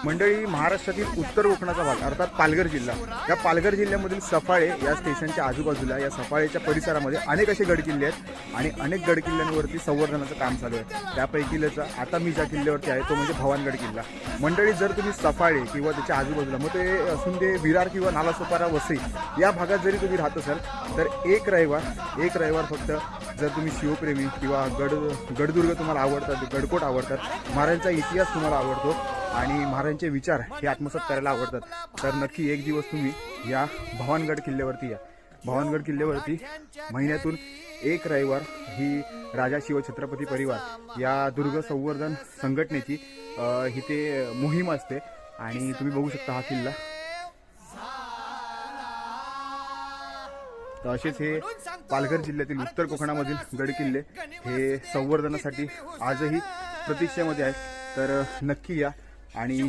मंडळी, महाराष्ट्रातील उत्तर कोकणाचा भाग अर्थात पालघर जिल्हा, या पालघर जिल्ह्यामधील सफाळे या स्टेशनच्या आजूबाजूला या सफाळेच्या परिसरामध्ये अनेक असे गडकिल्ले आहेत आणि अनेक गडकिल्ल्यांवरती संवर्धनाचं काम चालू आहे। त्यापैकीचा आता मी ज्या किल्ल्यावरती आहे तो म्हणजे भवानगड किल्ला। मंडळी, जर तुम्ही सफाळे किंवा त्याच्या आजूबाजूला मग ते असून ते विरार किंवा नालासोपारा वसई या भागात जरी तुम्ही राहत असाल तर एक रविवार फक्त जर तुम्ही शिवप्रेमी किंवा गडदुर्ग तुम्हाला आवडतात, गडकोट आवडतात, महाराजांचा इतिहास तुम्हाला आवडतो आणि महाराजांचे विचार हे आत्मसात करायला आवडतात तर नक्की एक दिवस तुम्ही या भवानगड किल्ल्यावरती या। भवानगड किल्ल्यावरती महिन्यातून एक रविवार ही राजा शिवछत्रपती परिवार या दुर्ग संवर्धन संघटनेची इथे मोहीम असते आणि तुम्ही बघू शकता हा किल्ला। तर असेच हे पालघर जिल्ह्यातील उत्तर कोकणामधील गडकिल्ले हे संवर्धनासाठी आजही प्रतीक्षेमध्ये आहेत तर नक्की या आणि